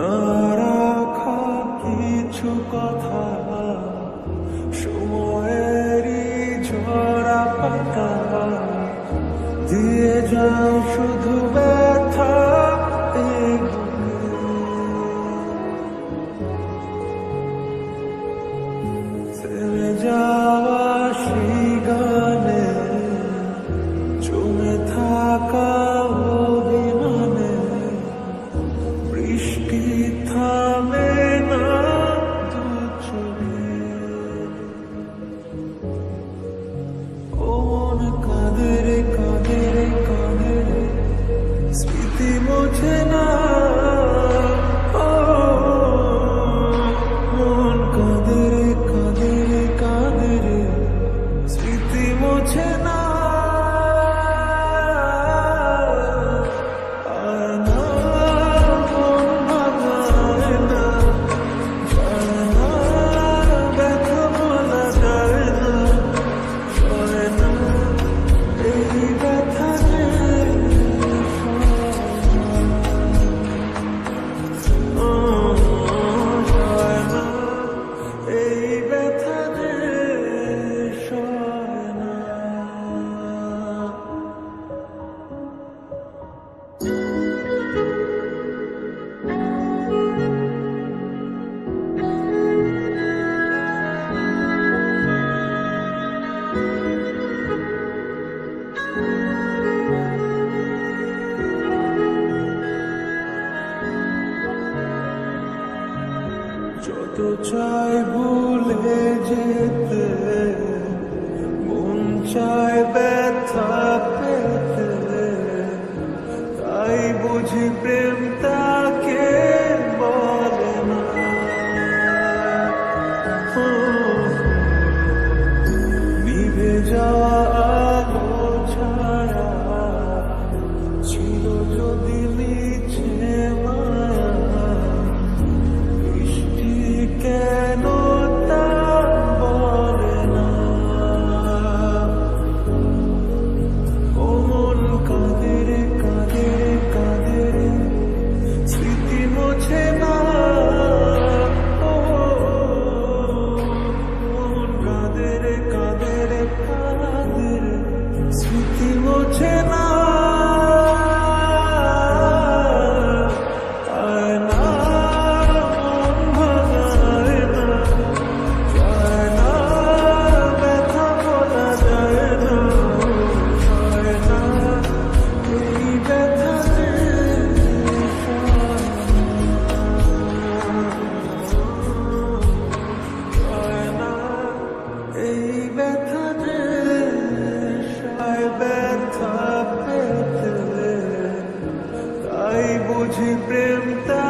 না রাখা কিছু কথা, সময়েরই ঝরা পাতা দিয়ে যায় শুধু ব্যথা। এই থেমে যাওয়া সেই গানে জমে থাকা অভিমানে বৃষ্টি থামে না দু চোখে। ও মন কাঁদে রে কাঁদে রে কাঁদে রে, স্মৃতি মোছে না। ও মন কাঁদে রে কাঁদে রে কাঁদে রে, স্মৃতি মোছে না। আর না মন ভাঙায় না, যায় না ব্যথা বলা যায় না, সয় না এই ব্যথা যে সয় না, এই ব্যথা যে সয় না। যত চাই ভুলে যেতে, মন চায় ব্যথা পেতে, তাই বুঝি প্রেম তাকে বলে না। ও, নিভে যাওয়া আলো ছায়া ছিল যদি মিছে মায়া, বৃষ্টি কেন তা বলে না। ও মন কাঁদে রে কাঁদে রে কাঁদে রে, স্মৃতি মোছে না। ও মন কাঁদে রে কাঁদে রে কাঁদে রে, স্মৃতি মোছে না। আয় না মন ভাঙায় না, যায় না ব্যথা বলা যায় না, সয় না এই ব্যথা যে সয় না, এই ব্যথা যে সয়। ব্যথা পেতে তাই বুঝি প্রেম তা